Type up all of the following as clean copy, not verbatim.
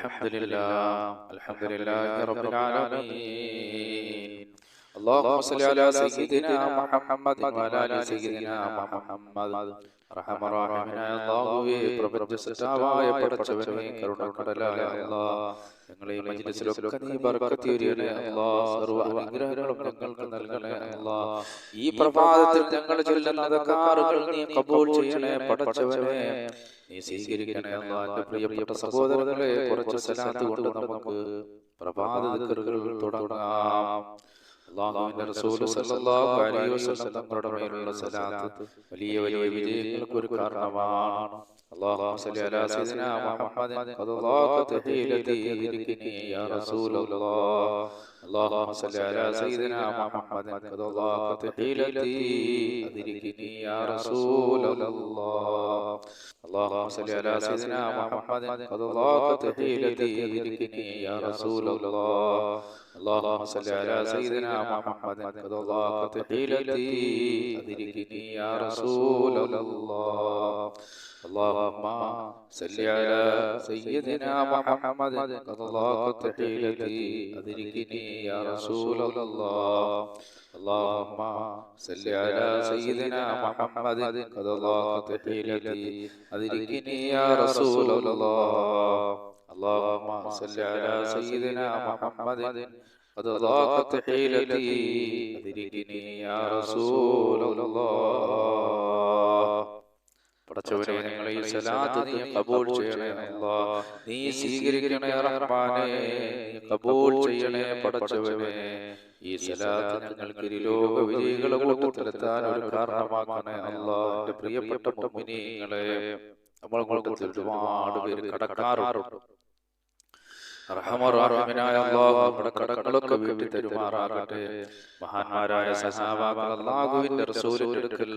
الحمد لله رب العالمين. اللهم صل على سيدنا محمد وعلى آل سيدنا محمد. റഹ്മാനായ അല്ലാഹുവേ, പ്രപഞ്ചസൃഷ്ടാവായ പടച്ചവനേ, കരുണക്കടലായ അല്ലാഹ്, ഞങ്ങളെ ഈ മജ്‌ലിസിലൊക്കെ നീ ബർക്കത്ത് ചൊരിയണേ അല്ലാഹ്. സർവ്വ അനുഗ്രഹങ്ങളും ഞങ്ങൾക്ക് നൽകണേ അല്ലാഹ്. ഈ പ്രഭാതത്തിൽ ഞങ്ങൾ ചൊല്ലുന്ന അദ്കാറുകൾ നീ ഖബൂൽ ചെയ്യണേ പടച്ചവനേ, നീ സ്വീകരിക്കണേ അല്ലാഹ്. എൻ്റെ പ്രിയപ്പെട്ട സഹോദരങ്ങളെ, കുറച്ച് സലാത്ത് കൊണ്ട് നമുക്ക് പ്രഭാത ദിക്റുകൾ തുടങ്ങാം. അല്ലാഹുവിന്റെ റസൂൽ സല്ലല്ലാഹു അലൈഹി വസല്ലം തങ്ങളുടെ മേലുള്ള സലാത്ത് വലിയ വലിയ വിജയങ്ങൾക്ക് ഒരു കാരണമാണ്. اللهم صل على سيدنا محمد قد ضاقت حيلتي أدركني يا رسول الله. اللهم صل على سيدنا محمد قد ضاقت حيلتي أدركني يا رسول الله. اللهم صل على سيدنا محمد قد ضاقت حيلتي أدركني يا رسول الله. اللهم صل على سيدنا محمد قد ضاقت حيلتي أدركني يا رسول الله. اللهم صل على سيدنا محمد قد ضاقت حيلتي أدركني يا رسول الله. اللهم صل على سيدنا محمد قد ضاقت حيلتي أدركني يا رسول الله. اللهم صل على سيدنا محمد قد ضاقت حيلتي أدركني يا رسول الله. പടച്ചവനേ, ഞങ്ങളെ ഈ സലാത്ത് നീ ഖബൂൽ ചെയ്യണേ അല്ലാഹ്. നീ സ്വീകരിക്കണേ റഹ്മാനേ, നീ ഖബൂൽ ചെയ്യണേ പടച്ചവനേ. ഈ സലാത്ത് ഞങ്ങൾക്ക് ഇരുലോക വിജയികളെ കൂട്ടത്തിലെത്താൻ ഒരു കാരണമാക്കണേ അല്ലാഹ്. എൻ്റെ പ്രിയപ്പെട്ട മുഅ്മിനീങ്ങളെ, നമ്മളെ കൂട്ടത്തിൽ ഒരുപാട് പേര് കടക്കാറുണ്ട്. റഹ്മാനായ അല്ലാഹു നമ്മുടെ കടങ്ങളൊക്കെ വീട്ടി തരുമാറാകട്ടെ. മഹാന്മാരായ സഹാബാക്കൾ അല്ലാഹുവിന്റെ റസൂലിന്റെ അടുക്കൽ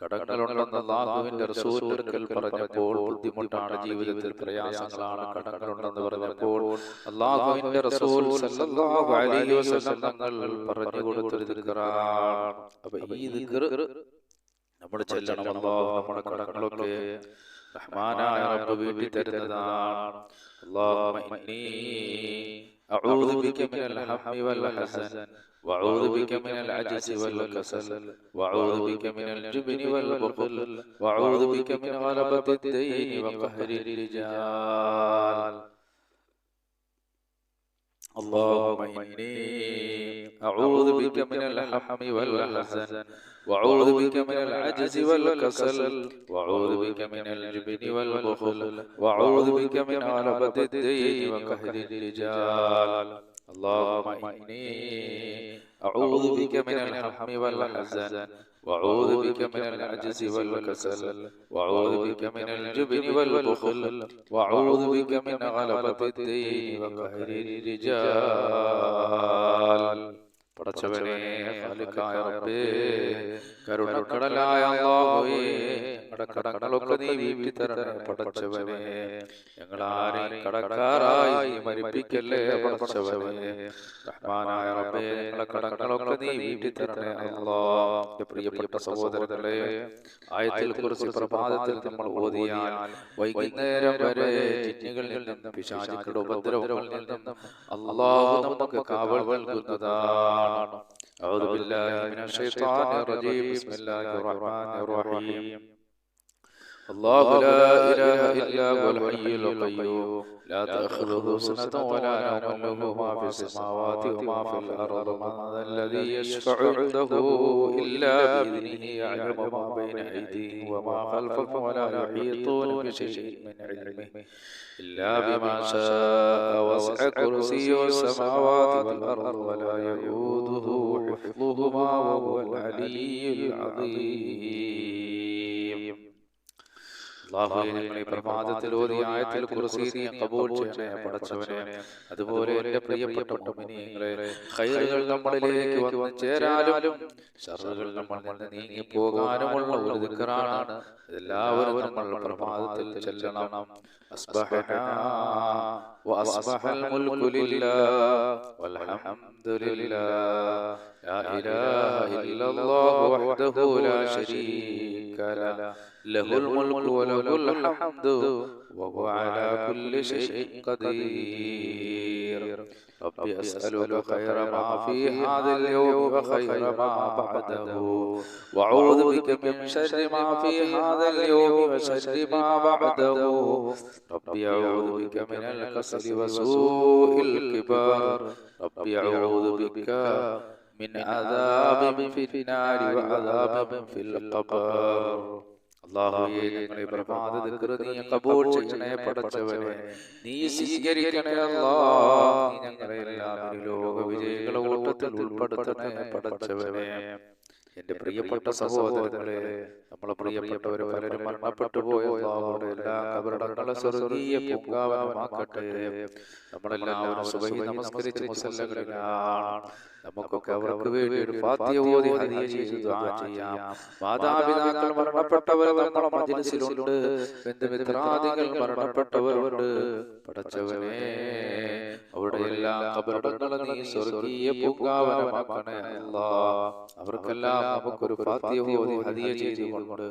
കടങ്ങളുണ്ടെന്ന് അല്ലാഹുവിന്റെ റസൂലിന്റെ അടുക്കൽ പറഞ്ഞപ്പോൾ, ബുദ്ധിമുട്ടാണ് ജീവിതത്തിൽ, പ്രയാസങ്ങളാണ്, കടങ്ങളുണ്ടെന്ന് പറഞ്ഞപ്പോൾ അല്ലാഹുവിന്റെ റസൂൽ സല്ലല്ലാഹു അലൈഹി വസല്ലം തങ്ങൾ പറഞ്ഞു കൊടുത്തൊരു ദിക്റാണ്. അപ്പോൾ ഈ ദിക്ർ നമ്മൾ ചൊല്ലണം. അല്ലാഹു നമ്മുടെ കടങ്ങളൊക്കെ റഹ്മാനായ റബ്ബ് വീട്ടി തരുന്നതാണ്. اللهم إني أعوذ بك من الهم والحزن، وأعوذ بك من العجز والكسل، وأعوذ بك من الجبن والبخل، وأعوذ بك من غلبة الدين وقهر الرجال. اللهم إني أعوذ بك من الهم والحزن، وأعوذ بك من العجز والكسل، وأعوذ بك من الجبن والبخل، وأعوذ بك من غلبة الدين وقهر الرجال. اللهم إني أعوذ بك من الهم والحزن، وأعوذ بك من العجز والكسل، وأعوذ بك من الجبن والبخل، وأعوذ بك من غلبة الدين وقهر الرجال. പടച്ചവനേ, ഖാലിഖായ റബ്ബേ, കരുണക്കടലായ അല്ലാഹുവേ, ഞങ്ങളുടെ കടങ്ങളൊക്കെ നീ വീട്ടി തരണേ പടച്ചവനേ. ഞങ്ങളാരെയും കടക്കാരായി നീ മരിപ്പിക്കല്ലേ പടച്ചവനേ. റഹ്മാനായ റബ്ബേ, ഞങ്ങളുടെ കടങ്ങളൊക്കെ നീ വീട്ടി തരണേ അല്ലാഹ്. പ്രിയപ്പെട്ട സഹോദരങ്ങളെ, ആയത്തുൽ കുർസി പ്രഭാതത്തിൽ നമ്മൾ ഓതിയാൽ വൈകുന്നേരം വരെ ജിന്നുകളിൽ നിന്നും പിശാചുക്കളുടെ ഉപദ്രവങ്ങളിൽ നിന്നും അല്ലാഹു നമുക്ക് കാവൽ നൽകുന്നതാണ്. أعوذ بالله من الشيطان الرجيم. بسم الله الرحمن الرحيم. الله لا إله إلا هو الحي القيوم لا تأخذه سنة ولا نوم له ما في السماوات وما في الأرض. من ذا الذي يشفع عنده إلا بإذنه. يعلم ما بين أيديهم وما خلفهم ولا يحيطون بشيء من علمه إلا بما شاء. وسع كرسيه السماوات والأرض ولا يؤوده حفظهما وهو العلي العظيم. അല്ലാഹുവേ, ഞങ്ങൾ ഈ പ്രഭാതത്തിൽ ഓതിയ ആയത്തുൽ കുർസി നീ ഖബൂൽ ചെയ്യണേ പടച്ചവനേ. അതുപോലെ എൻ്റെ പ്രിയപ്പെട്ട മുഅ്മിനീങ്ങളെ, ഖൈറുകൾ നമ്മളിലേക്ക് വന്നു ചേരാനും ശർറുകൾ നമ്മളിൽ നിന്ന് നീങ്ങി പോകാനുമുള്ള ഒരു ദിക്റാണ്. എല്ലാവരും നമ്മൾ പ്രഭാതത്തിൽ ചൊല്ലണം. അസ്ബഹനാ وأصبح الملك لله والحمد لله لا إله إلا الله وحده لا شريك له له الملك وله الحمد وهو على كل شيء قدير ربي أسألك خير ما في هذا اليوم وخير ما بعده وأعوذ بك من شر ما في هذا اليوم وشر ما بعده ربي أعوذ بك من الكسل وسوء الكبار ربي أعوذ بك من عذاب في النار وعذاب في القبر അല്ലാഹുവേ ഞങ്ങളെ പ്രഭാത ദിക്ർ നീ ഖബൂൽ ചെയ്യണേ പടച്ചവനെ നീ സ്വീകരിക്കണേ അല്ലാഹ് നീ ഞങ്ങളെ എല്ലാവരും ലോക വിജയികളുടെ കൂട്ടത്തിൽ ഉൾപ്പെടുത്തണേ പടച്ചവനെ എന്റെ പ്രിയപ്പെട്ട സഹോദരങ്ങളെ നമ്മളെ പ്രിയപ്പെട്ടവർ പലരും മരണപ്പെട്ടു പോയ അല്ലാഹുവേ എല്ലാ ഖബറടങ്ങളെ സ്വർഗ്ഗീയ പൂങ്കാവനമാക്കട്ടെ നമ്മളെല്ലാവരും സുബഹി നമസ്കരിച്ച് മുസല്ലകളിലാണ് നമുക്കൊക്കെ അവർക്ക് വേണ്ടി ഒരു ഫാത്തിഹ ഓതി ഹദിയ ചെയ്ത് ദുആ ചെയ്യാം മാതാപിതാക്കൾ മരണപ്പെട്ടവർ നമ്മുടെ മജ്‌ലിസിലുണ്ട് ബന്ധുമിത്രാദികൾ മരണപ്പെട്ടവരുണ്ട് പടച്ചവനെ അവരുടെ എല്ലാ ഖബറടങ്ങളും നീ സ്വർഗ്ഗീയ പൂങ്കാവനമാക്കണേ അല്ലാഹ് അവർക്കെല്ലാം നമുക്കൊരു ഫാത്തിഹ ഓതി ഹദിയ ചെയ്തുകൊണ്ട്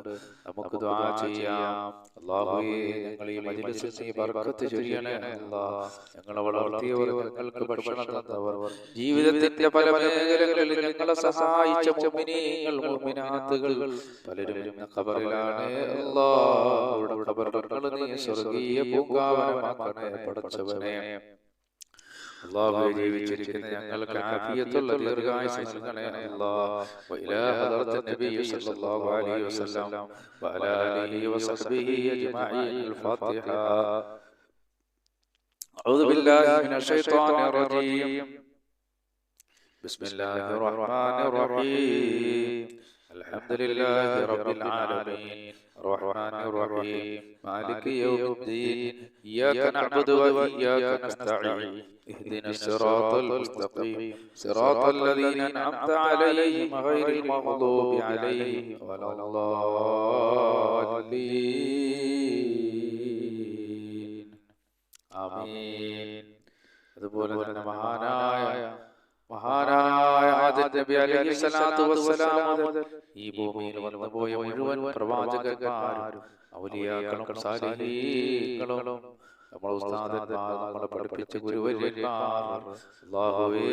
നമുക്ക് ദുആ ചെയ്യാം അല്ലാഹുവേ ഞങ്ങൾ ഈ മജ്‌ലിസിൽ നീ ബർക്കത്ത് ചൊരിയണേ അല്ലാഹ് ഞങ്ങളെ വളർത്തിയവർ ഞങ്ങൾക്ക് ഭക്ഷണം തന്നവർ ജീവിതത്തിന്റെ പല മേഖലകളിൽ ഞങ്ങളെ സഹായിച്ച മുഅ്മിനീങ്ങൾ മുഅ്മിനാത്തുകൾ പലരും ഖബറിലാണ് അല്ലാഹ് അവരുടെ ഖബറുകൾ നീ സ്വർഗ്ഗീയ പൂങ്കാവനമാക്കണേ പടച്ചവനെ അല്ലാഹുവേ ജീവിച്ചിരിക്കുന്ന ഞങ്ങൾക്ക് ആഫിയത്തുള്ള ദീർഘായുസ്സ് നൽകണേ അല്ലാഹ് വഇലാ ഹദറത്ത് നബി സല്ലല്ലാഹു അലൈഹി വസല്ലം വഅലാ ആലിഹി വസഹ്ബിഹി അജ്മഈൻ الفاتحة أعوذ بالله من الشيطان الرجيم بسم الله الرحمن الرحيم الحمد لله رب العالمين الرحمن الرحيم مالك يوم الدين إياك نعبد وإياك نستعين اهدنا الصراط المستقيم صراط الذين أنعمت عليهم غير المغضوب عليهم ولا الضالين آمين. അതുപോലെ തന്നെ മഹാനായ ആദം നബി അലൈഹി സ്വലാത്തു വസ്സലാം ഈ ഭൂമിയിൽ വന്നുപോയ മുഴുവൻ പ്രവാചകന്മാരും ഔലിയാക്കളും സാലിഹീങ്ങളും നമ്മുടെ ഉസ്താദന്മാർ നമ്മളെ പഠിപ്പിച്ച ഗുരുവര്യന്മാർ അല്ലാഹുവേ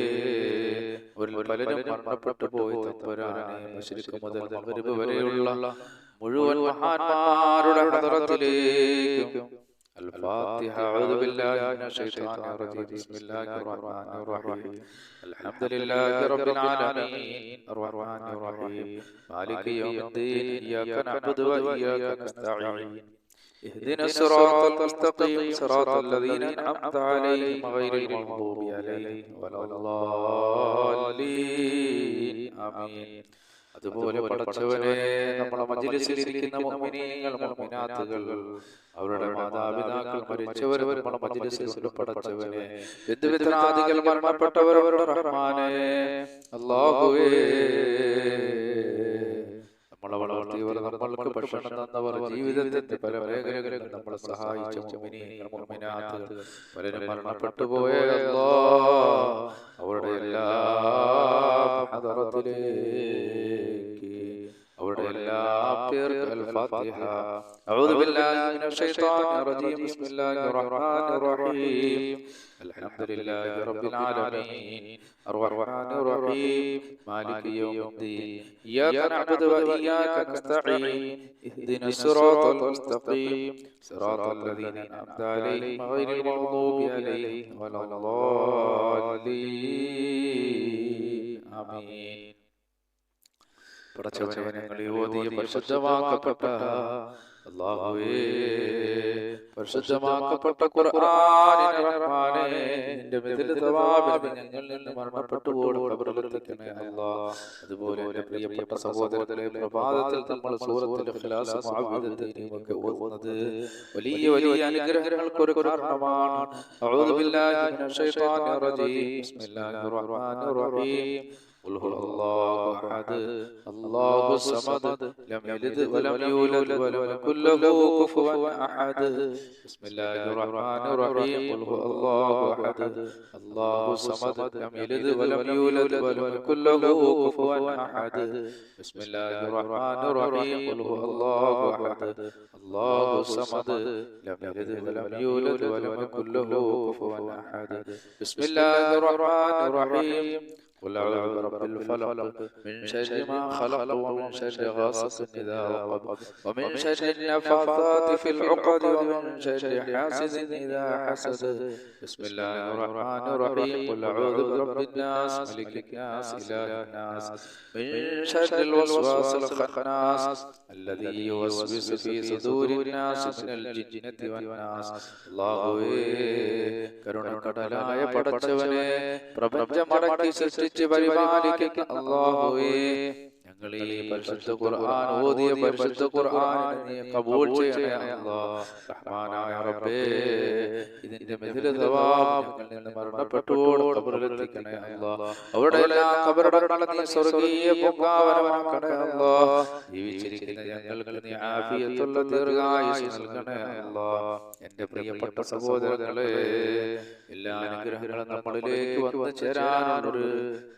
അവരിൽ പലരും മരണപ്പെട്ടു പോയി തമ്പുരാനെ മശ്രിഖ് മുതൽ മഗ്രിബ് വരെയുള്ള മുഴുവൻ മഹാന്മാരുടെ ഹദറത്തിലേക്കും الفاتحة أعوذ بالله من الشيطان الرجيم بسم الله الرحمن الرحيم الحمد لله رب العالمين الرحمن الرحيم مالك يوم الدين إياك نعبد وإياك نستعين اهدنا الصراط المستقيم صراط الذين أنعمت عليهم غير المغضوب عليهم ولا الضالين آمين. അതുപോലെ പടച്ചവനെ നമ്മുടെ മജ്‌ലിസിൽ ഇരിക്കുന്ന മുഅ്മിനീങ്ങൾ മുഅ്മിനാത്തുകൾ അവരുടെ മാതാപിതാക്കൾ മരിച്ചവർ നമ്മുടെ മജ്‌ലിസിൽ പടച്ചവനെ ബന്ധുമിത്രാദികൾ മരണപ്പെട്ടവരുടെ റഹ്മാനേ അല്ലാഹുവേ നമ്മളെ വളർത്തിയവർ നമ്മൾക്ക് ഭക്ഷണം തന്നവർ ജീവിതത്തിന്റെ പല മേഖലകളിൽ നമ്മളെ സഹായിച്ച മുഅ്മിനീങ്ങൾ മുഅ്മിനാത്തുകൾ പലരും മരണപ്പെട്ടു പോയ അല്ലാഹ് അവരുടെ എല്ലാ ഹദറത്തിലേക്ക് അവരുടെ എല്ലാ പേർക്ക് الفاتحة أعوذ بالله من الشيطان الرجيم بسم الله الرحمن الرحيم الحمد لله رب العالمين الرحمن الرحيم مالك يوم الدين إياك نعبد وإياك نستعين اهدنا الصراط المستقيم صراط الذين أنعمت عليهم غير المغضوب عليهم ولا الضالين آمين. പടച്ചവനെ ഞങ്ങളെ ഓതിയ പരിശുദ്ധമാക്കപ്പെട്ട അല്ലാഹുവേ പരിശുദ്ധമാക്കപ്പെട്ട ഖുർആനിനെ റഹ്മാനേ നിന്റെ മിഥില തവാബിൽ ഞങ്ങളിൽ നിന്ന് മരണപ്പെട്ടു പോയ ഖബറിലെത്തിക്കണേ അല്ലാഹ്. അതുപോലെ എൻ്റെ പ്രിയപ്പെട്ട സഹോദരങ്ങളെ പ്രഭാതത്തിൽ നമ്മൾ സൂറത്തുൽ ഇഖ്ലാസ് മുഅവ്വിദത്തൈനിയൊക്കെ ഓതുന്നത് വലിയ വലിയ അനുഗ്രഹങ്ങൾക്ക് ഒരു കാരണമാണ്. അഊദു ബില്ലാഹി മിനശ് ശൈത്വാനിർ റജീം ബിസ്മില്ലാഹിർ റഹ്മാനിർ റഹീം قل هو الله أحد الله الصمد لم يلد ولم يولد ولم يكن له كفوا أحد بسم الله الرحمن الرحيم قل هو الله أحد الله الصمد لم يلد ولم يولد ولم يكن له كفوا أحد بسم الله الرحمن الرحيم قل هو الله أحد الله الصمد لم يلد ولم يولد ولم يكن له كفوا أحد بسم الله الرحمن الرحيم قل أعوذ برب الفلق من شر ما خلق ومن شر غاسق إذا وقب ومن شر النفاثات في العقد ومن شر حاسد إذا حسد بسم الله الرحمن الرحيم قل أعوذ برب الناس ملك الناس إله الناس من شر الوسواس الخناس الذي يوسوس في صدور الناس من الجنة والناس الله കരുണക്കടലായ പടച്ചവനെ പ്രപഞ്ചമടക്കി സൃഷ്ടിച്ച് പരിപാലിക്കുന്ന അല്ലാഹുവേ ഞങ്ങൾ ഈ പരിശുദ്ധ ഖുർആൻ ഓതിയ പരിശുദ്ധ ഖുർആനിനെ നീ കബൂൽ ചെയ്യണേ അല്ലാഹ് റഹ്മാനായ റബ്ബേ ഇതിന്റെ മിഥില സവാബ് ഞങ്ങളിൽ നിന്ന് മരണപ്പെട്ടോട് ഖബറിലെത്തിക്കണേ അല്ലാഹ് അവരുടെ എല്ലാ ഖബറുകളെ നീ സ്വർഗ്ഗീയ പൂങ്കാവനമാക്കണേ അല്ലാഹ് ജീവിച്ചിരിക്കുന്ന ഞങ്ങൾക്ക് നീ ആഫിയത്തുള്ള ദീർഘായുസ്സ് നൽകണേ അല്ലാഹ് എന്റെ പ്രിയപ്പെട്ട സഹോദരങ്ങളെ എല്ലാ അനുഗ്രഹങ്ങളും നമ്മളിലേക്ക് വന്നു ചേരാനുള്ളൊരു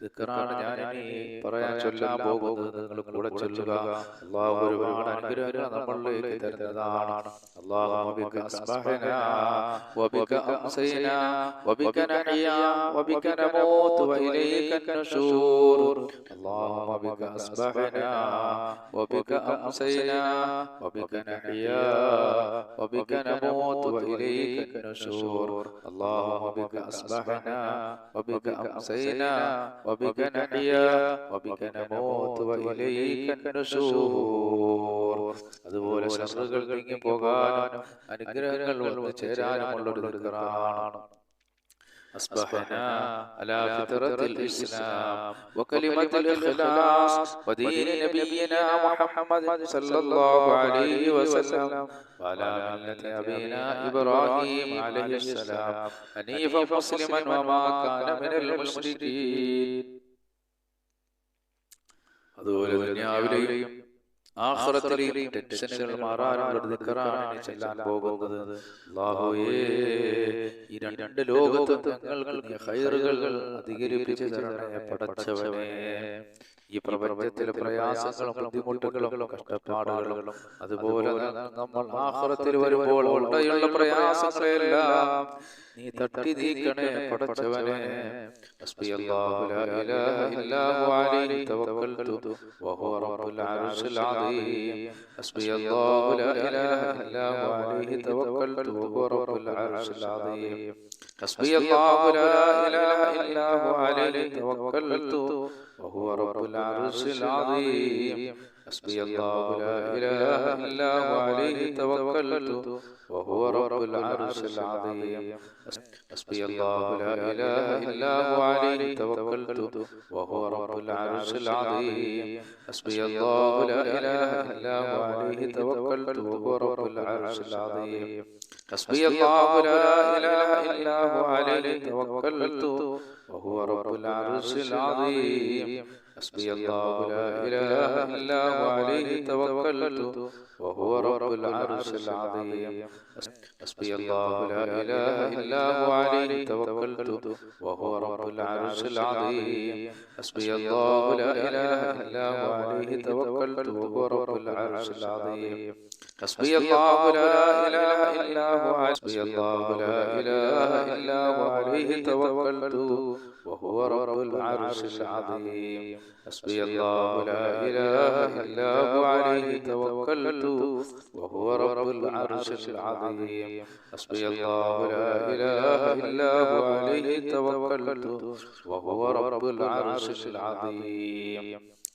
ദിക്റാണ് ഞാൻ ഇനി പറയാൻ ചൊല്ലാൻ പോകുന്നത്. നിങ്ങൾ കൂടെ ചൊല്ലുക. അല്ലാഹു ഒരുപാട് അനുഗ്രഹങ്ങൾ നമ്മളിലേക്ക് തരുന്നതാണ്. അല്ലാഹുമ്മ ബിക അസ്ബഹനാ വബിക അംസൈനാ വബിക നഹ്യാ വബിക നമൂതു വഇലൈക النشور اللهم بك أصبحنا وبك أمسينا وبك نحيا وبك نموت وإليك النشور اللهم بك أصبحنا وبك أمسينا وبك نحيا وبك نموت وإليك النشور. അതുപോലെ ശത്രുക്കൾ നീങ്ങി പോകാനും അനുഗ്രഹങ്ങൾ വന്നു ചേരാനുമുള്ളൊരു ദിക്റാണ്. أصبحنا على فطرة الإسلام وكلمة الإخلاص ودين نبينا محمد صلى الله عليه وسلم وعلى ملة أبينا إبراهيم عليه السلام حنيفا مسلما وما كان من المشركين. അതുപോലെ ദുനിയാവിലെയും ആഖിറത്തിലെയും ടെൻഷനുകൾ മാറാനുള്ള ദിക്റാണ് ഇനി ചൊല്ലാൻ പോകുന്നത്. അല്ലാഹുവേ ഈ രണ്ട് ലോകത്തും ഞങ്ങൾക്ക് നീ ഖൈറുകൾ അധികരിപ്പിച്ചു തരണേ പടച്ചവനേ. ഈ പ്രപഞ്ചത്തിലെ പ്രയാസങ്ങളും ബുദ്ധിമുട്ടുകളും കഷ്ടപ്പാടുകളും അതുപോലെ നമ്മൾ ആഖിറത്തിൽ വരുമ്പോൾ ഉള്ള പ്രയാസങ്ങളെല്ലാം നീ തട്ടി നീക്കണേ പടച്ചവനേ. ഹസ്ബിയല്ലാഹു ലാ ഇലാഹ ഇല്ലാ ഹു അലൈഹി തവക്കൽതു വഹുവ റബ്ബുൽ അർശിൽ അദീം. ഹസ്ബിയല്ലാഹു ലാ ഇലാഹ ഇല്ലാ ഹു അലൈഹി തവക്കൽതു വഹുവ റബ്ബുൽ അർശിൽ അദീം. ഹസ്ബിയല്ലാഹു ലാ ഇലാഹ ഇല്ലാ ഹു അലൈഹി തവക്കൽതു وهو رب العرش العظيم. حسبي الله لا إله إلا هو عليه توكلت وهو رب العرش العظيم. حسبي الله لا إله إلا هو عليه توكلت وهو رب العرش العظيم. حسبي الله لا إله إلا هو عليه توكلت وهو رب العرش العظيم. حسبي الله لا إله إلا هو عليه توكلت وهو رب العرش العظيم. حسبي الله لا إله إلا هو عليه توكلت وهو رب العرش العظيم. حسبي الله لا إله إلا هو عليه توكلت وهو رب العرش العظيم. حسبي الله لا إله إلا هو عليه توكلت وهو رب العرش العظيم. حسبي الله لا إله إلا هو حسبي الله لا إله إلا هو عليه توكلت وهو رب العرش العظيم. حسبي الله لا إله إلا هو عليه توكلت وهو رب العرش العظيم. حسبي الله لا إله إلا هو عليه توكلت وهو رب العرش العظيم.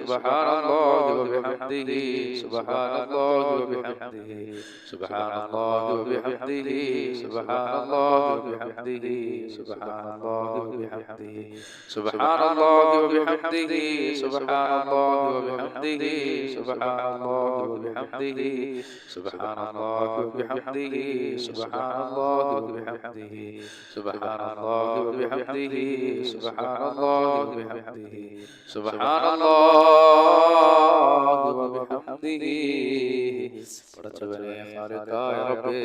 سبحان الله وبحمده سبحان الله وبحمده سبحان الله وبحمده سبحان الله وبحمده سبحان الله وبحمده سبحان الله وبحمده سبحان الله وبحمده سبحان الله وبحمده سبحان الله وبحمده سبحان الله وبحمده سبحان الله وبحمده سبحان الله وبحمده سبحان الله وبحمده പടച്ചവനെ ഖാലിഖായ റബ്ബേ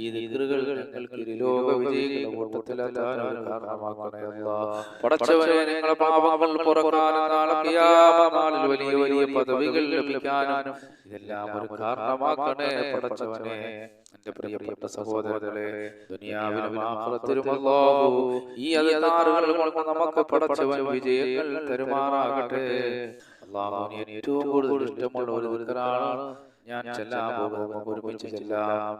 ഈ ദിക്റുകൾ ഞങ്ങൾക്ക് ഇരുലോക വിജയികളുടെ കൂട്ടത്തിലെത്താൻ കാരണമാക്കണേ അല്ലാഹ്. പടച്ചവനെ ഞങ്ങളുടെ പാപങ്ങൾ പുറക്കാനും നാളെ ഖിയാമത്ത് നാളിൽ വലിയ വലിയ പദവികൾ ലഭിക്കാനും ഇതെല്ലാം ഒരു കാരണമാക്കണേ പടച്ചവനെ. എന്റെ പ്രിയപ്പെട്ട സഹോദരങ്ങളെ, ദുനിയാവിലും ആഖിറത്തിലും അല്ലാഹു ഈ അധികാറുകൾ കൊണ്ട് നമുക്ക് പടച്ചവൻ വിജയങ്ങൾ തരുമാറാകട്ടെ. അല്ലാഹുവിന് ഏറ്റവും കൂടുതൽ ഇഷ്ടമുള്ള ഒരു ദിക്റാണ് ഞാൻ ചെല്ലാൻ പോകുന്നത്. നമുക്ക് ഒരുമിച്ച് ചെല്ലാം.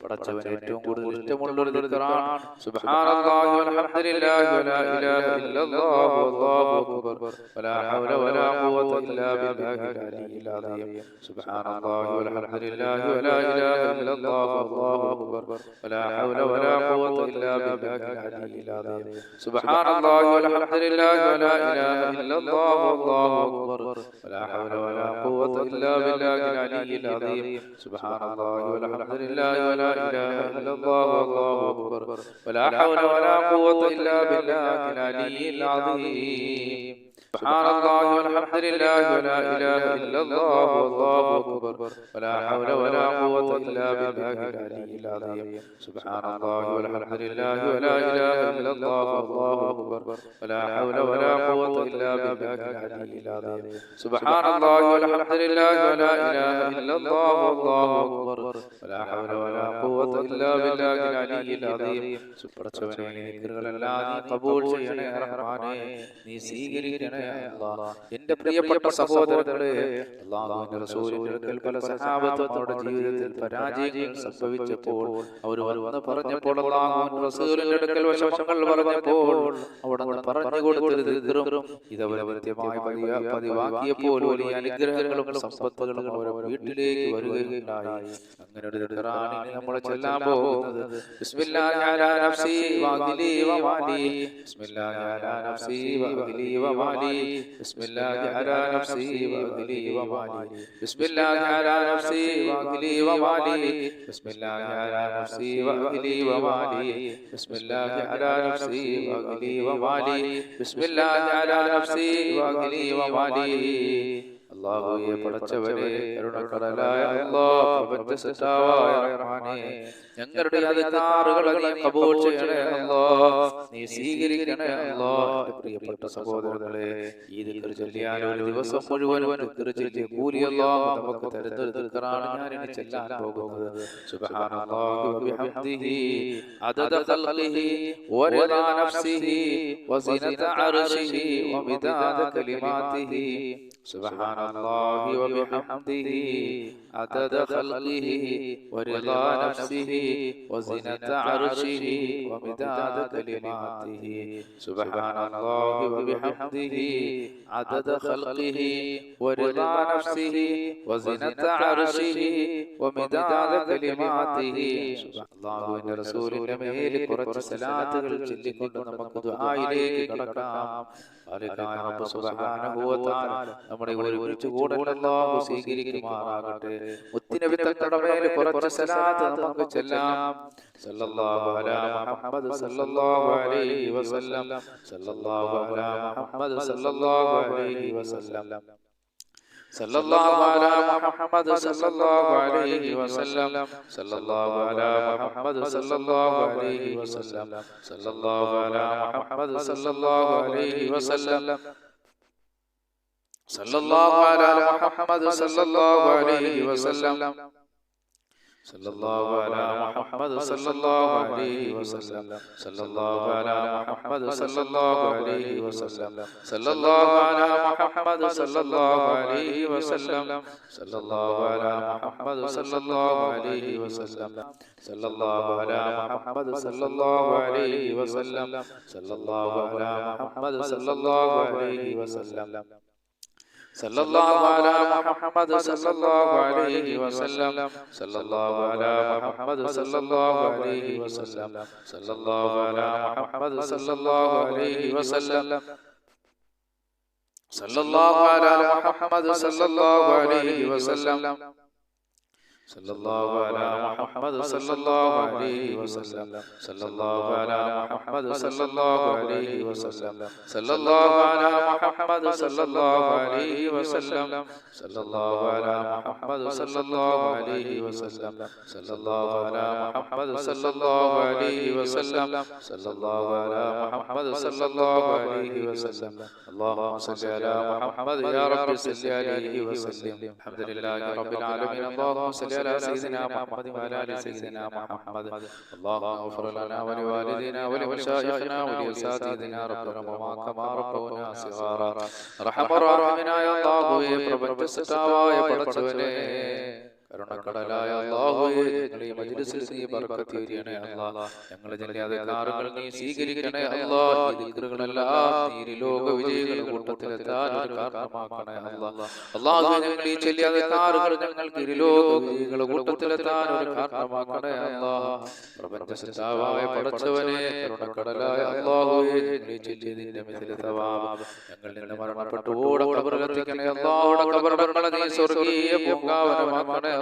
പടച്ചവന് ഏറ്റവും കൂടുതൽ ഇഷ്ടമുള്ള ഒരു ദിക്റാണ് സുബ്ഹാനല്ലാഹി വൽഹംദുലില്ലാഹി വലാ ഇലാഹ ഇല്ലല്ലാഹു വല്ലാഹു അക്ബർ വലാ ഹൗല വലാ ഖുവത ഇല്ലാ ബില്ലാഹിൽ അലിയിൽ അദീം. സുബ്ഹാനല്ലാഹി വൽഹംദുലില്ലാഹി വലാ ഇലാഹ ഇല്ലല്ലാഹു വല്ലാഹു അക്ബർ വലാ ഹൗല വലാ ഖുവത ഇല്ലാ ബില്ലാഹിൽ അലിയിൽ അദീം. സുബ്ഹാനല്ലാഹി വൽഹംദുലില്ലാഹി വലാ ഇലാഹ ഇല്ലല്ലാഹു വല്ലാഹു അക്ബർ വലാ ഹൗല വലാ ഖുവത ഇല്ലാ ബില്ലാഹിൽ അലിയിൽ അദീം. സുബ്ഹാനല്ലാഹി വൽഹംദുലില്ലാഹി വലാ لا إله إلا الله والله أكبر ولا حول ولا قوة إلا بالله العلي العظيم. سبحان الله والحمد لله ولا إله إلا الله والله أكبر ولا حول ولا قوة إلا بالله العلي العظيم. سبحان الله والحمد لله ولا إله إلا الله والله أكبر ولا حول ولا قوة إلا بالله العلي العظيم. سبحان الله والحمد لله ولا إله إلا الله والله أكبر ولا حول ولا قوة إلا بالله العلي العظيم. പടച്ചവനെ ദിക്റുകളെല്ലാം നീ ഖബൂൽ ചെയ്യണേ റഹ്മാനേ, നീ സ്വീകരിക്കണേ അല്ലാഹ്. എന്റെ പ്രിയപ്പെട്ട സഹോദരങ്ങളെ, അല്ലാഹുവിന്റെ റസൂലിന്റെ അടുക്കൽ പല സഹാബത്തുകളുടെ ജീവിതത്തിൽ പരാജയങ്ങൾ സംഭവിച്ചപ്പോൾ അവർ വന്ന് പറഞ്ഞപ്പോൾ, അല്ലാഹുവിന്റെ റസൂലിന്റെ അടുക്കൽ വശങ്ങൾ പറഞ്ഞപ്പോൾ അവിടുന്ന് പറഞ്ഞു കൊടുത്തൊരു ദിക്റും ഇതവരെ കൃത്യമായി പതിവാക്കിയപ്പോൾ വലിയ അനുഗ്രഹങ്ങളും സമ്പത്തുകളും അവരുടെ വീട്ടിലേക്ക് വരികയുണ്ടായി. അങ്ങനെ ഒരു ദിക്റാണ് നമ്മൾ ചെല്ലാൻ പോകുന്നത്. ബിസ്മില്ലാഹി അലാ നഫ്സി വഅഹ്ലി വമാലി ബിസ്മില്ലാഹി അലാ നഫ്സി വഅഹ്ലി വമാലി ബിസ്മില്ലാഹി അലാ നഫ്സി വഅഹ്ലി വമാലി ബിസ്മില്ലാഹി അലാ നഫ്സി വഅഹ്ലി വമാലി ബിസ്മില്ലാഹി അലാ നഫ്സി വഅഹ്ലി വമാലി ബിസ്മില്ലാഹി അലാ നഫ്സി വഅഹ്ലി വമാലി ബിസ്മില്ലാഹി അലാ നഫ്സി വഅഹ്ലി വമാലി. അല്ലാഹുവേ പടച്ചവനെ, കരുണക്കടലായ അല്ലാഹ്, പ്രപഞ്ചസൃഷ്ടാവായ റഹ്മാനേ, ഞങ്ങളുടെ അധികാറുകളെ നീ ഖബൂൽ ചെയ്യണേ അല്ലാഹ്, നീ സ്വീകരിക്കണേ അല്ലാഹ്. പ്രിയപ്പെട്ട സഹോദരങ്ങളെ, ഈ ദിക്ർ ചൊല്ലിയാൽ ഒരു ദിവസം മുഴുവനും ദിക്ർ ചൊല്ലിയ കൂലി അല്ലാഹ് നമുക്ക് തരുന്ന ദിക്റാണ് ഞാൻ ഇനി ചെല്ലാൻ പോകുന്നത്. സുബ്ഹാനല്ലാഹി വബിഹംദിഹി അദദ ഖൽഖിഹി വറിദാ നഫ്സിഹി വസിനത അർശിഹി വമിദാദ കലിമാതിഹി. سبحان الله وبحمده عدد خلقه ورضا نفسه وزنة عرشه ومداد كلماته. سبحان الله وبحمده عدد خلقه ورضا نفسه وزنة عرشه ومداد كلماته. الله إن رسول النبي കുറച്ച് സലാത്തുകൾ ചൊല്ലിക്കൊണ്ട് നമുക്ക് ദുആയിലേക്ക് കടക്കാം. ഖാലിഖായ റബ്ബ് സുബ്ഹാനഹു വ തആല നമ്മുടെ ഒരുമിച്ച് കൂടൽ അല്ലാഹു സ്വീകരിക്കുമാറാകട്ടെ. മുത്തുനബി തങ്ങളുടെ മേൽ കുറച്ച് സലാത്ത് നമുക്ക് ചെല്ലാം. സല്ലല്ലാഹു അലാ മുഹമ്മദ് സല്ലല്ലാഹു അലൈഹി വസല്ലം സല്ലല്ലാഹു അലാ മുഹമ്മദ് സല്ലല്ലാഹു അലൈഹി വസല്ലം സല്ലല്ലാഹു അലാ മുഹമ്മദ് സല്ലല്ലാഹു അലൈഹി വസല്ലം സല്ലല്ലാഹു അലാ മുഹമ്മദ് സല്ലല്ലാഹു അലൈഹി വസല്ലം സല്ലല്ലാഹു അലാ മുഹമ്മദ് സല്ലല്ലാഹു അലൈഹി വസല്ലം സല്ലല്ലാഹു അലാ മുഹമ്മദ് സല്ലല്ലാഹു അലൈഹി വസല്ലം സല്ലല്ലാഹു അലാ മുഹമ്മദ് സല്ലല്ലാഹു അലൈഹി വസല്ലം സല്ലല്ലാഹു അലാ മുഹമ്മദ് സല്ലല്ലാഹു അലൈഹി വസല്ലം സല്ലല്ലാഹു അലാ മുഹമ്മദ് സല്ലല്ലാഹു അലൈഹി വസല്ലം സല്ലല്ലാഹു അലാ മുഹമ്മദ് സല്ലല്ലാഹു അലൈഹി വസല്ലം സല്ലല്ലാഹു അലാ മുഹമ്മദ് സല്ലല്ലാഹു അലൈഹി വസല്ലം സല്ലല്ലാഹു അലാ മുഹമ്മദ് സല്ലല്ലാഹു അലൈഹി വസല്ലം صلى الله على محمد صلى الله عليه وسلم صلى الله على محمد صلى الله عليه وسلم صلى الله على محمد صلى الله عليه وسلم صلى الله على محمد صلى الله عليه وسلم صلى الله على محمد صلى الله عليه وسلم صلى الله على محمد صلى الله عليه وسلم صلى الله على محمد صلى الله عليه وسلم صلى الله على محمد صلى الله عليه وسلم صلى الله على محمد صلى الله عليه وسلم صلى الله على محمد صلى الله عليه وسلم اللهم صل على محمد يا رب صل عليه وسلم الحمد لله رب العالمين اللهم صل على سيدنا محمد وعلى ال سيدنا محمد اللهم اغفر لنا ولوالدينا ولمشايخنا ولأساتذتنا ربنا وما كما ربونا صغارا رحم الراحمين يا الله പ്രപഞ്ചസൃഷ്ടാവായ പടച്ചവനെ കരുണക്കടലായ അല്ലാഹുവേ ഞങ്ങളെ ഈ മജ്‌ലിസിൽ നീ ബർക്കത്ത് ചെയ്യണേ അല്ലാഹ് ഞങ്ങളെ ജനകാറുകൾ നീ സ്വീകരിക്കണേ അല്ലാഹ് ഈ ദിക്റുകളെല്ലാം നീ ലോക വിജയികളുടെ കൂട്ടത്തിലെത്താൻ ഒരു കാരണമാക്കണേ അല്ലാഹ് അല്ലാഹുവേ ഞങ്ങൾ ഈ ചെല്ലിയാകാറുകൾ ഞങ്ങൾക്ക് ലോക വിജയികളുടെ കൂട്ടത്തിലെത്താൻ ഒരു കാരണമാക്കണേ അല്ലാഹ് പ്രപഞ്ചസൃഷ്ടാവായ പടച്ചവനെ കരുണക്കടലായ അല്ലാഹുവേ ഞങ്ങൾ ഈ ചെല്ലിയതിന്റെ മിഥില സവാബ് ഞങ്ങളിൽ നിന്ന് മരണപ്പെട്ടു ഓട ഖബറിലെത്തിക്കണേ അല്ലാഹുവേ ഖബറുകളെ നീ സ്വർഗ്ഗീയ പൂങ്കാവനമാക്കണേ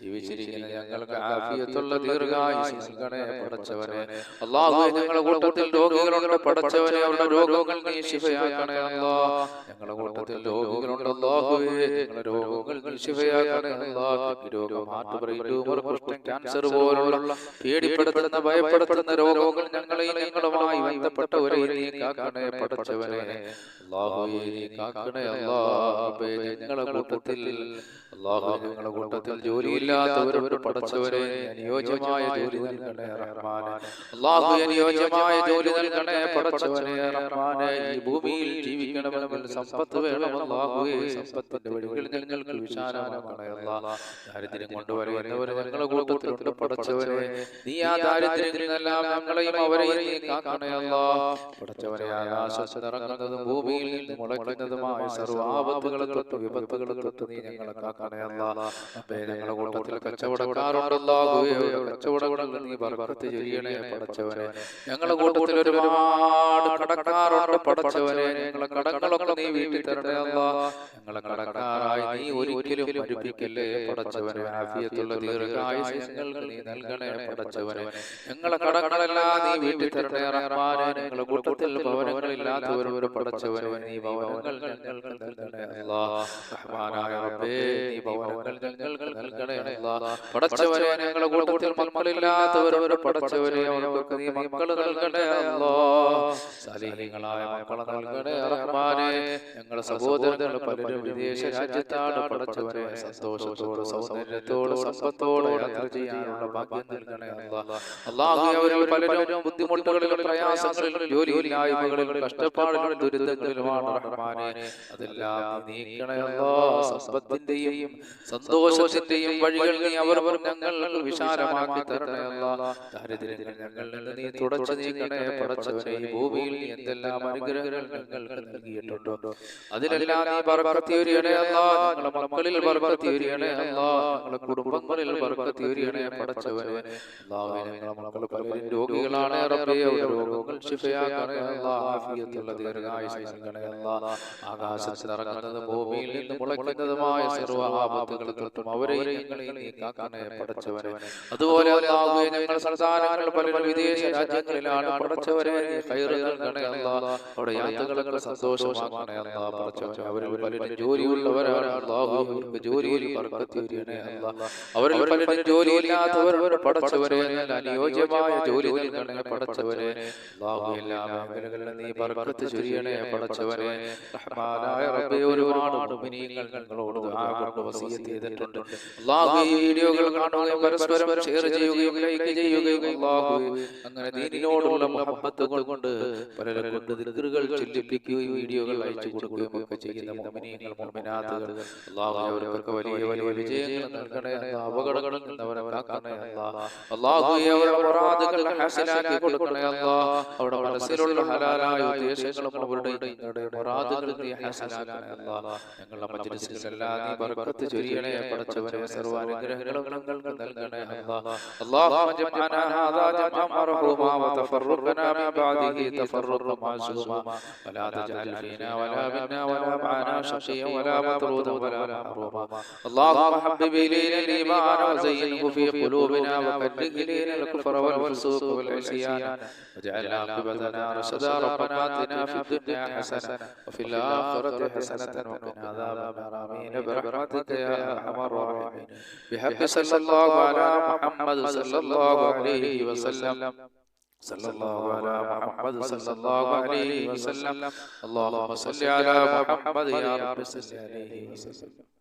ജീവിച്ചിരിക്കുന്ന ഞങ്ങൾക്ക് ആഫിയത്തുള്ള ദീർഘായുസ്സ് നൽകണേ പടച്ചവനെ അല്ലാഹുവേ ഞങ്ങളുടെ കൂട്ടത്തിൽ രോഗികളുണ്ട് പടച്ചവനെ അവരുടെ രോഗങ്ങൾ നീ ശിഫയാക്കണേ അല്ലാഹ് ഞങ്ങളുടെ കൂട്ടത്തിൽ രോഗികളുണ്ട് അല്ലാഹുവേ ഞങ്ങളുടെ രോഗങ്ങൾ നീ ശിഫയാക്കണേ അല്ലാഹ് രോഗം ഹാർട്ട് ബ്രെയിൻ ട്യൂമർ കുഷ്ഠം ക്യാൻസർ പോലുള്ള പേടിപ്പെടുത്തുന്ന ഭയപ്പെടുത്തുന്ന രോഗങ്ങൾ ഞങ്ങളെയും ഞങ്ങളുമായി ബന്ധപ്പെട്ടവരെ നീ കാക്കണേ പടച്ചവനെ അല്ലാഹുവേ നീ കാക്കണേ അല്ലാഹ് ഞങ്ങളുടെ കൂട്ടത്തിൽ അല്ലാഹുവേ ഞങ്ങളുടെ കൂട്ടത്തിൽ ജോലിയില്ലാത്തവരോട് പടച്ചവരെ അനുയോജ്യമായ ജോലി നൽകണേ റഹ്മാനെ അല്ലാഹുവേ അനുയോജ്യമായ ജോലി നൽകണേ പടച്ചവനെ റഹ്മാനെ ഈ ഭൂമിയിൽ ജീവിക്കണമെങ്കിൽ സമ്പത്ത് വേണം അല്ലാഹുവേ സമ്പത്തിന്റെ വഴികൾ ഞങ്ങൾക്ക് വിശാലമാക്കണേ അല്ലാഹ് ദാരിദ്ര്യം കൊണ്ടുവരുന്നവർ ഞങ്ങളുടെ കൂട്ടത്തിലുണ്ട് പടച്ചവനെ നീ ആ ദാരിദ്ര്യങ്ങളെല്ലാം ഞങ്ങളെയും അവരെയും നീ കാക്കണേ അല്ലാഹ് പടച്ചവനെ ആകാശത്ത് ഇറങ്ങുന്നതും ഭൂമിയിൽ നിന്ന് മുളയ്ക്കുന്നതുമായ സർവ്വ ആപത്തുകളെ തൊട്ട് വിപത്തുകളെ തൊട്ട് നീ ഞങ്ങളെ കാക്കണേ അല്ലാഹ് ഞങ്ങളുടെ കൂട്ടത്തിൽ കച്ചവടക്കാരുണ്ടല്ലോ കച്ചവടങ്ങളിൽ നീ ബർക്കത്ത് ചെയ്യണേ പടച്ചവനെ ഞങ്ങളുടെ കൂട്ടത്തിൽ ഒരുപാട് കടക്കാരുണ്ട് പടച്ചവനെ ഞങ്ങളെ കടങ്ങളൊക്കെ നീ വീട്ടിൽ തരണേ അല്ലാഹ് ഞങ്ങളെ കടക്കാരായി നീ ഒരിക്കലും മരിപ്പിക്കല്ലേ പടച്ചവനെ ആഫിയത്തുള്ള ദീർഘായുസ്സ് ഞങ്ങൾക്ക് നീ നൽകണേ പടച്ചവനെ ഞങ്ങളെ കടങ്ങളെല്ലാം നീ വീട്ടിൽ തരണേ റഹ്മാനെ ഞങ്ങളുടെ കൂട്ടത്തിൽ ഭവനങ്ങളില്ലാത്തവരോട് പടച്ചവനെ നീ ഭവനങ്ങൾ ഞങ്ങൾക്ക് നൽകണേ അല്ലാഹ് റഹ്മാനായ റബ്ബേ നീ ഭവനങ്ങൾ ഞങ്ങൾക്ക് നൽകണേ അല്ലാഹ് പടച്ചവനെ ഞങ്ങളുടെ കൂട്ടത്തിൽ മക്കളില്ലാത്തവരോട് പടച്ചവനെ അവർക്ക് നീ മക്കൾ നൽകണേ അല്ലാഹ് സാലിഹീങ്ങളായ മക്കളെ നൽകണേ റഹ്മാനെ ഞങ്ങളുടെ സഹോദരങ്ങൾ പലരും വിദേശ രാജ്യത്താണ് പടച്ചവനെ സന്തോഷത്തോടെ സൗന്ദര്യത്തോടെ സമ്പത്തോടെ യാത്ര ചെയ്യാനുള്ള ഭാഗ്യം നൽകണേ അല്ലാഹ് അല്ലാഹുവേ അവരിൽ പലരും ബുദ്ധിമുട്ടുകളിലും പ്രയാസങ്ങളിലും ജോലിയില്ലായ്മകളിലും കഷ്ടപ്പാടുകളിലും ദുരിതങ്ങളിലുമാണ് റഹ്മാനെ അതെല്ലാം നീക്കണേ അല്ലാഹ് സമ്പത്തിന്റെയും സന്തോഷത്തിന്റെയും വഴികൾ നീ അവർ ഞങ്ങൾക്ക് വിശാലമാക്കി തരണേ അല്ലാഹ് ദാരിദ്ര്യങ്ങൾ ഞങ്ങളിൽ നിന്ന് നീ തുടച്ചു നീക്കണേ പടച്ചവനെ ഈ ഭൂമിയിൽ നീ എന്തെല്ലാം അനുഗ്രഹങ്ങൾ ഞങ്ങൾക്ക് നൽകിയിട്ടുണ്ടോ അതിലെല്ലാം നീ ബർക്കത്ത് ചൊരിയണേ അല്ലാഹ് ഞങ്ങളുടെ മക്കളിൽ ബർക്കത്ത് ചൊരിയണേ അല്ലാഹ് ഞങ്ങളുടെ കുടുംബങ്ങളിൽ ബർക്കത്ത് ചൊരിയണേ പടച്ചവനെ അല്ലാഹുവേ ഞങ്ങളുടെ മക്കൾ പലരും രോഗികളാണ് റബ്ബേ രോഗങ്ങൾ ശിഫയാക്കണേ അല്ലാഹ് ആഫിയത്തുള്ള ദീർഘായുസ്സ് നൽകണേ അല്ലാഹ് ആകാശത്ത് ഇറങ്ങുന്നതും ഭൂമിയിൽ നിന്ന് മുളയ്ക്കുന്നതുമായ സർവ്വ ആപത്തുകളെ തൊട്ടും അവരെ ഞങ്ങളെ നീ കാക്കണേ പടച്ചവനെ അതുപോലെ അല്ലാഹുവേ ഞങ്ങളുടെ സന്താനങ്ങൾ പലരും വിദേശ രാജ്യങ്ങളിലാണ് പടച്ചവനെ ഖൈർ നൽകണേ അല്ലാഹ് അവിടെ യാത്രകളൊക്കെ സന്തോഷമാക്കണേ അല്ലാഹ് പടച്ചവനെ അവരിൽ പലരും ജോലിയുള്ളവരാണ് അല്ലാഹുവേ അവർക്ക് ജോലിയിൽ ബർക്കത്ത് ചൊരിയണേ അല്ലാഹ് അവരിൽ പലരും ജോലിയില്ലാത്തവരോട് പടച്ചവനെ അനുയോജ്യമായ ജോലി നൽകണേ പടച്ചവനെ അല്ലാഹുവേ എല്ലാ മേഖലകളിലും നീ ബർക്കത്ത് ചൊരിയണേ പടച്ചവനെ റഹ്മാനായ റബ്ബേ ഒരുപാട് മുഅ്മിനീങ്ങൾ ഞങ്ങളോട് ദുആ കൊണ്ട് വസിയത്ത് ചെയ്തിട്ടുണ്ട് അല്ലാഹുവേ ഈ വീഡിയോകൾ കാണുകയും പരസ്പരം ഷെയർ ചെയ്യുകയും ലൈക്ക് ചെയ്യുകയും അല്ലാഹുവേ അങ്ങനെ ദീനിനോടുള്ള മുഹബ്ബത്ത് കൊണ്ട് പലരെ കൊണ്ട് ദിക്റുകൾ ചൊല്ലിപ്പിക്കുകയും വീഡിയോകൾ അയച്ചു കൊടുക്കുകയും ഒക്കെ ചെയ്യുന്ന മുഅ്മിനീങ്ങൾ മുഅ്മിനാത്തുകൾ അല്ലാഹു അവർക്ക് വലിയ വലിയ വിജയങ്ങൾ നൽകണേ അല്ലാഹ്. അപകടങ്ങളിൽ നിന്ന് അവരെ കാക്കണേ അല്ലാഹ്. അല്ലാഹു അവരുടെ മുറാദുകൾ ഹസനാക്കി കൊടുക്കണേ അല്ലാഹ്. അവരുടെ മനസ്സിലുള്ള ഹലാലായ ഉദ്ദേശങ്ങളും അവരുടെ മുറാദുകൾ നീ ഹസനാക്കണേ അല്ലാഹ്. ഞങ്ങളുടെ മജ്‌ലിസിലെല്ലാം നീ ബർക്കത്ത് ചൊരിയണേ പടച്ചവനെ. സർവ്വാനുഗ്രഹങ്ങളും ഞങ്ങൾക്ക് നൽകണേ അല്ലാഹ്. اللهم جمعنا هذا جمعا مرحوما وتفرقنا من بعده تفرقا معصوما ولا تجعل فينا ولا منا ولا معنا شقيا ولا مطرودا ولا محروما. اللهم حبب إلينا الإيمان وزينه في قلوبنا وكره إلينا الكفر والفسوق والعصيان واجعل عاقبتنا رشدا. ربنا آتنا في الدنيا حسنة وفي الآخرة حسنة وقنا عذاب النار. آمين برحمتك يا أرحم الراحمين. بحق صلى الله على محمد صلى الله عليه وسلم. صلى الله على محمد صلى الله عليه وسلم. اللهم صل على محمد يا رب صل عليه وسلم.